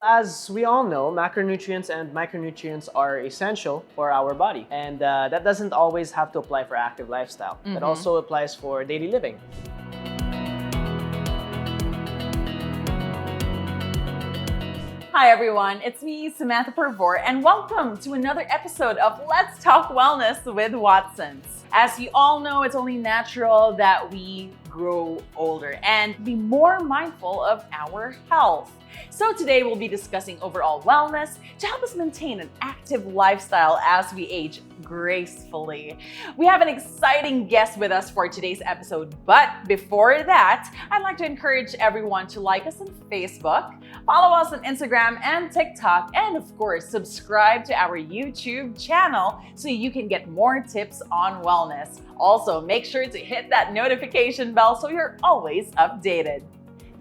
As we all know, macronutrients and micronutrients are essential for our body. And that doesn't always have to apply for active lifestyle. That also applies for daily living. Hi everyone, it's me, Samantha Pervor, and welcome to another episode of Let's Talk Wellness with Watsons. As you all know, it's only natural that we grow older and be more mindful of our health. So today we'll be discussing overall wellness to help us maintain an active lifestyle as we age gracefully. We have an exciting guest with us for today's episode, but before that, I'd like to encourage everyone to like us on Facebook, follow us on Instagram and TikTok, and of course, subscribe to our YouTube channel so you can get more tips on wellness. Also, make sure to hit that notification bell so you're always updated.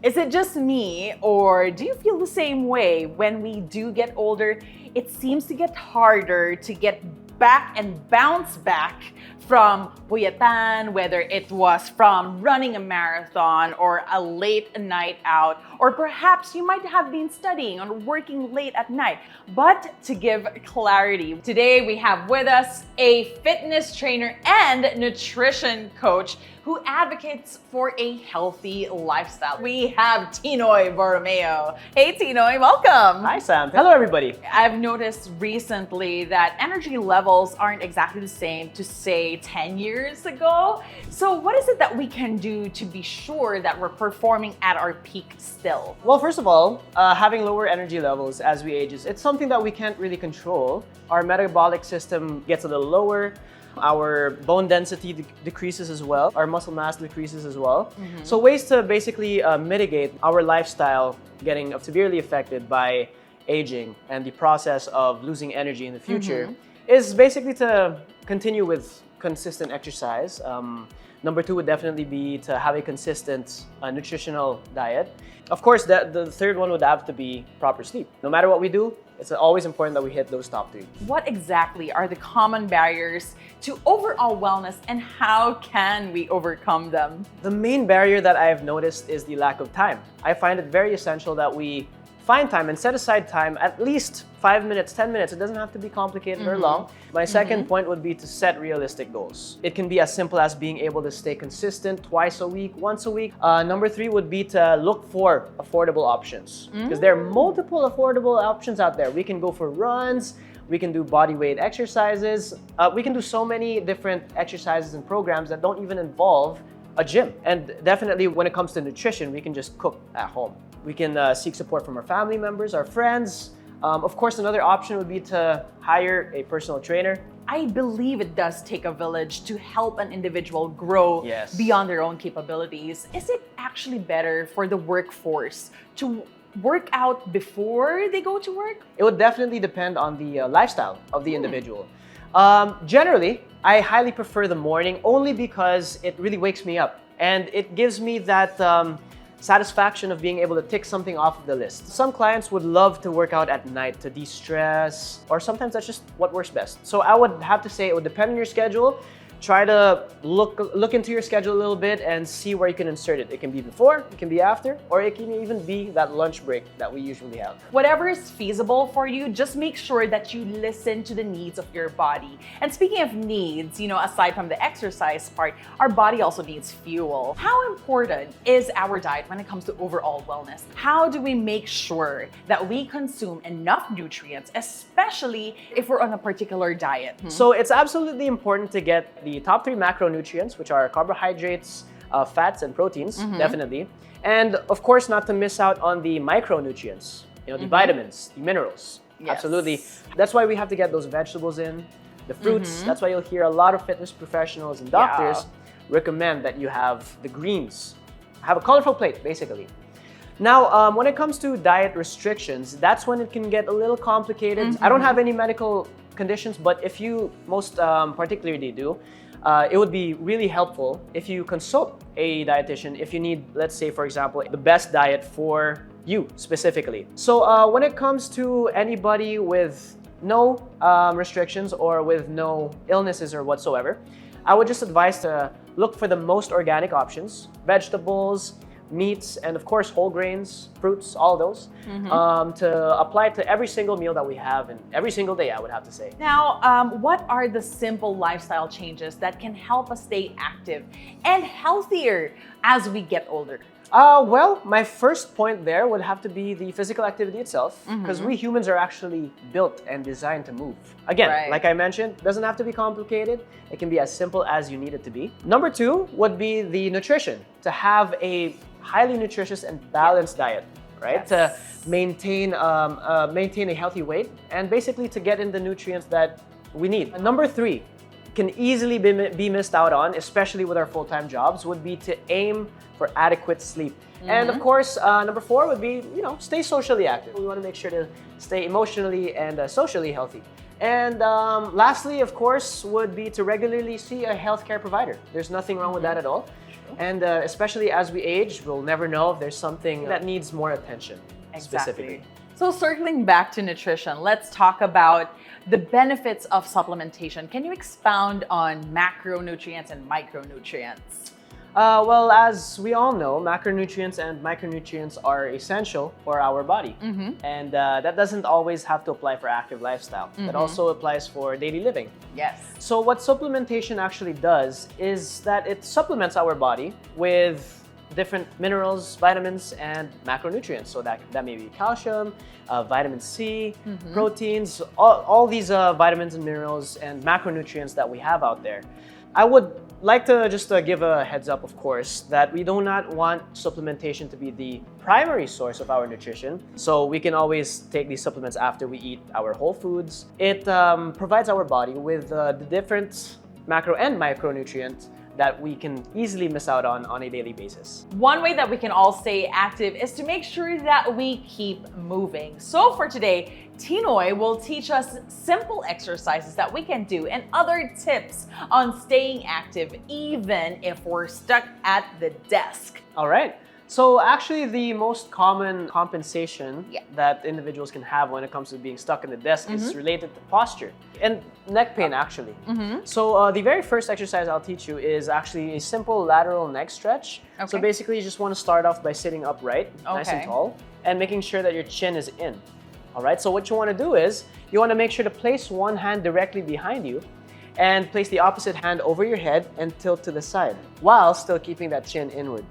Is it just me, or do you feel the same way when we do get older? It seems to get harder to get back and bounce back from buyatan, whether it was from running a marathon or a late night out, or perhaps you might have been studying or working late at night. But to give clarity, today we have with us a fitness trainer and nutrition coach who advocates for a healthy lifestyle. We have Tinoy Borromeo. Hey Tinoy, welcome. Hi Sam. Hello everybody. I've noticed recently that energy levels aren't exactly the same to say 10 years ago. So what is it that we can do to be sure that we're performing at our peak still? Well, first of all, having lower energy levels as we age, it's something that we can't really control. Our metabolic system gets a little lower. Our bone density decreases as well. Our muscle mass decreases as well. So ways to basically mitigate our lifestyle getting severely affected by aging and the process of losing energy in the future is basically to continue with consistent exercise. Number two would definitely be to have a consistent nutritional diet. Of course, the third one would have to be proper sleep. No matter what we do, it's always important that we hit those top three. What exactly are the common barriers to overall wellness and how can we overcome them? The main barrier that I've noticed is the lack of time. I find it very essential that we find time and set aside time, at least 5 minutes, 10 minutes. It doesn't have to be complicated or long. My second point would be to set realistic goals. It can be as simple as being able to stay consistent twice a week, once a week. Number three would be to look for affordable options because there are multiple affordable options out there. We can go for runs, we can do body weight exercises. We can do so many different exercises and programs that don't even involve a gym. And definitely when it comes to nutrition, we can just cook at home. We can seek support from our family members, our friends. Of course, another option would be to hire a personal trainer. I believe it does take a village to help an individual grow beyond their own capabilities. Is it actually better for the workforce to work out before they go to work? It would definitely depend on the lifestyle of the individual. Generally, I highly prefer the morning only because it really wakes me up and it gives me that satisfaction of being able to tick something off of the list. Some clients would love to work out at night to de-stress, or sometimes that's just what works best. So I would have to say it would depend on your schedule. Try to look into your schedule a little bit and see where you can insert it. It can be before, it can be after, or it can even be that lunch break that we usually have. Whatever is feasible for you, just make sure that you listen to the needs of your body. And speaking of needs, aside from the exercise part, our body also needs fuel. How important is our diet when it comes to overall wellness? How do we make sure that we consume enough nutrients, especially if we're on a particular diet? So it's absolutely important to get the top three macronutrients, which are carbohydrates, fats, and proteins, definitely. And of course, not to miss out on the micronutrients, the vitamins, the minerals. Yes. Absolutely. That's why we have to get those vegetables in, the fruits. That's why you'll hear a lot of fitness professionals and doctors recommend that you have the greens. Have a colorful plate, basically. Now, when it comes to diet restrictions, that's when it can get a little complicated. I don't have any medical conditions, but if you most particularly do, it would be really helpful if you consult a dietitian if you need, let's say, for example, the best diet for you specifically. So when it comes to anybody with no restrictions or with no illnesses or whatsoever, I would just advise to look for the most organic options, vegetables, meats, and of course whole grains, fruits, all those, to apply to every single meal that we have and every single day, I would have to say. Now, what are the simple lifestyle changes that can help us stay active and healthier as we get older? Well, my first point there would have to be the physical activity itself, because we humans are actually built and designed to move. Again, like I mentioned, it doesn't have to be complicated. It can be as simple as you need it to be. Number two would be the nutrition, to have a highly nutritious and balanced diet, right? To maintain a healthy weight and basically to get in the nutrients that we need. And number three, can easily be missed out on, especially with our full-time jobs, would be to aim for adequate sleep. And of course, number four would be, stay socially active. We want to make sure to stay emotionally and socially healthy. And lastly, of course, would be to regularly see a healthcare provider. There's nothing wrong with that at all. And especially as we age, we'll never know if there's something that needs more attention specifically. So circling back to nutrition, let's talk about the benefits of supplementation. Can you expound on macronutrients and micronutrients? Well, as we all know, macronutrients and micronutrients are essential for our body. And that doesn't always have to apply for active lifestyle. That also applies for daily living. Yes. So what supplementation actually does is that it supplements our body with different minerals, vitamins, and macronutrients. So that may be calcium, vitamin C, proteins, all these vitamins and minerals and macronutrients that we have out there. I would like to just give a heads up, of course, that we do not want supplementation to be the primary source of our nutrition. So we can always take these supplements after we eat our whole foods. It provides our body with the different macro and micronutrients that we can easily miss out on a daily basis. One way that we can all stay active is to make sure that we keep moving. So for today, Tinoy will teach us simple exercises that we can do and other tips on staying active even if we're stuck at the desk. All right. So actually the most common compensation that individuals can have when it comes to being stuck in the desk is related to posture and neck pain actually. So the very first exercise I'll teach you is actually a simple lateral neck stretch. So basically you just want to start off by sitting upright, nice and tall, and making sure that your chin is in. All right, so what you want to do is you want to make sure to place one hand directly behind you and place the opposite hand over your head and tilt to the side while still keeping that chin inward.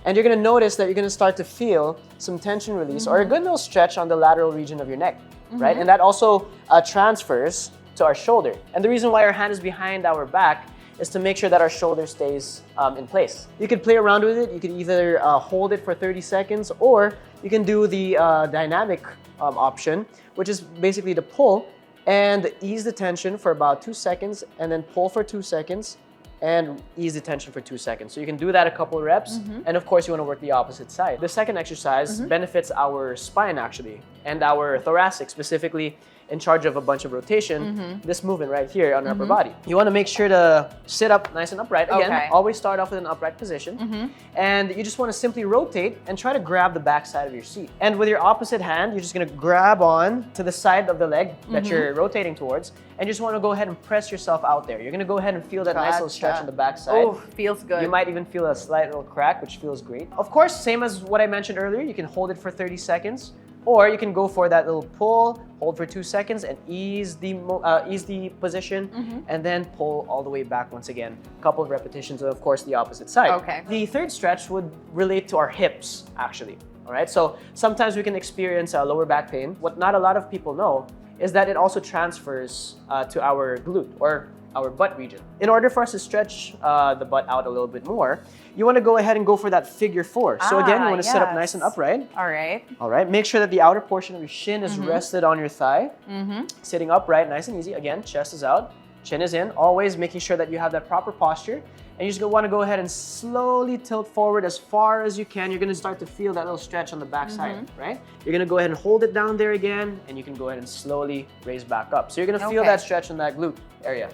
And you're going to notice that you're going to start to feel some tension release or a good little stretch on the lateral region of your neck, right? And that also transfers to our shoulder. And the reason why our hand is behind our back is to make sure that our shoulder stays in place. You could play around with it. You could either hold it for 30 seconds or you can do the dynamic option, which is basically to pull and ease the tension for about 2 seconds and then pull for 2 seconds and ease the tension for 2 seconds. So you can do that a couple of reps. And of course, you want to work the opposite side. The second exercise benefits our spine actually and our thoracic, specifically in charge of a bunch of rotation, this movement right here on our upper body. You want to make sure to sit up nice and upright. Again, always start off with an upright position. And you just want to simply rotate and try to grab the back side of your seat. And with your opposite hand, you're just going to grab on to the side of the leg that you're rotating towards. And you just want to go ahead and press yourself out there. You're going to go ahead and feel that nice little stretch on the back side. Oh, feels good. You might even feel a slight little crack, which feels great. Of course, same as what I mentioned earlier, you can hold it for 30 seconds. Or you can go for that little pull, hold for 2 seconds, and ease the position, and then pull all the way back once again. A couple of repetitions, and of course the opposite side. The third stretch would relate to our hips, actually. All right. So sometimes we can experience lower back pain. What not a lot of people know is that it also transfers to our glute or our butt region. In order for us to stretch the butt out a little bit more, you want to go ahead and go for that figure four. So again, you want to sit up nice and upright. All right. All right. Make sure that the outer portion of your shin is rested on your thigh. Sitting upright, nice and easy. Again, chest is out, chin is in. Always making sure that you have that proper posture. And you just want to go ahead and slowly tilt forward as far as you can. You're going to start to feel that little stretch on the back side, right? You're going to go ahead and hold it down there again, and you can go ahead and slowly raise back up. So you're going to feel that stretch in that glute area.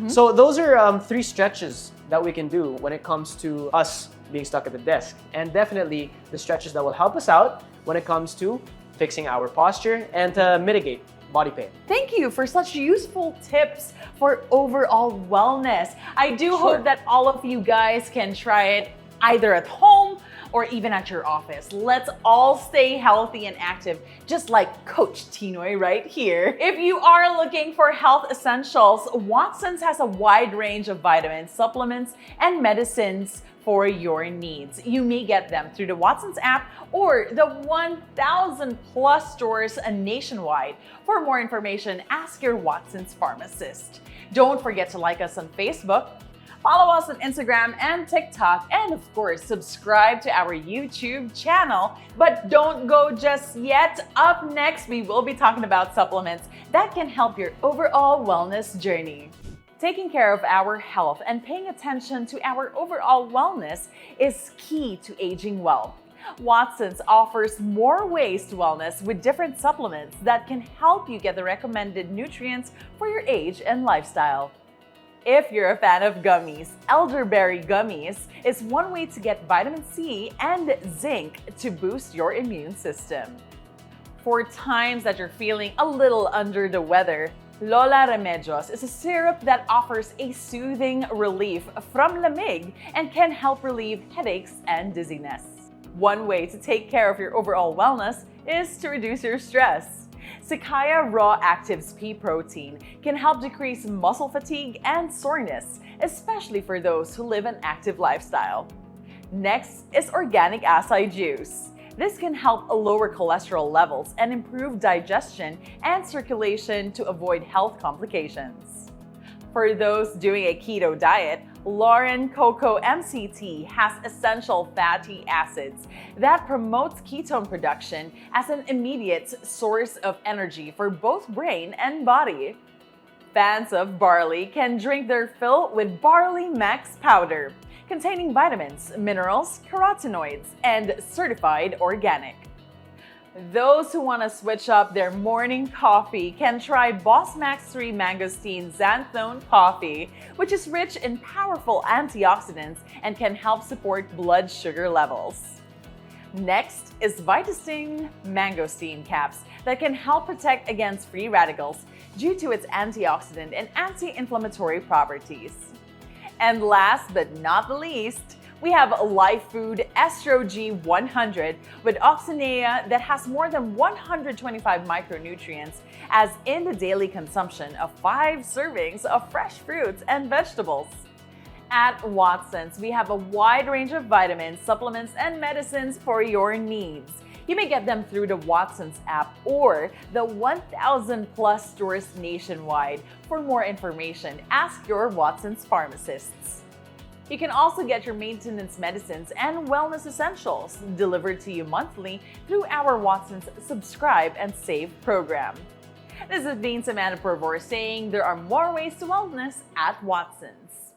So those are 3 stretches that we can do when it comes to us being stuck at the desk. And definitely the stretches that will help us out when it comes to fixing our posture and to mitigate body pain. Thank you for such useful tips for overall wellness. I do hope that all of you guys can try it either at home or even at your office. Let's all stay healthy and active, just like Coach Tinoy right here. If you are looking for health essentials, Watson's has a wide range of vitamins, supplements, and medicines for your needs. You may get them through the Watson's app or the 1,000 plus stores nationwide. For more information, ask your Watson's pharmacist. Don't forget to like us on Facebook, follow us on Instagram and TikTok, and of course, subscribe to our YouTube channel. But don't go just yet. Up next, we will be talking about supplements that can help your overall wellness journey. Taking care of our health and paying attention to our overall wellness is key to aging well. Watson's offers more ways to wellness with different supplements that can help you get the recommended nutrients for your age and lifestyle. If you're a fan of gummies, elderberry gummies is one way to get vitamin C and zinc to boost your immune system. For times that you're feeling a little under the weather, Lola Remedios is a syrup that offers a soothing relief from lamig and can help relieve headaches and dizziness. One way to take care of your overall wellness is to reduce your stress. Sakaya Raw Actives Pea Protein can help decrease muscle fatigue and soreness, especially for those who live an active lifestyle. Next is Organic Acai Juice. This can help lower cholesterol levels and improve digestion and circulation to avoid health complications. For those doing a keto diet, Lauren Cocoa MCT has essential fatty acids that promotes ketone production as an immediate source of energy for both brain and body. Fans of barley can drink their fill with Barley Max powder, containing vitamins, minerals, carotenoids, and certified organic. Those who want to switch up their morning coffee can try Boss Max 3 Mangosteen Xanthone Coffee, which is rich in powerful antioxidants and can help support blood sugar levels. Next is Vitasting Mangosteen Caps that can help protect against free radicals due to its antioxidant and anti-inflammatory properties. And last but not the least, we have Life Food Estro G100 with oxinea that has more than 125 micronutrients, as in the daily consumption of 5 servings of fresh fruits and vegetables. At Watson's, we have a wide range of vitamins, supplements, and medicines for your needs. You may get them through the Watson's app or the 1,000 plus stores nationwide. For more information, ask your Watson's pharmacists. You can also get your maintenance medicines and wellness essentials delivered to you monthly through our Watson's Subscribe and Save program. This is Samantha Pervor saying there are more ways to wellness at Watson's.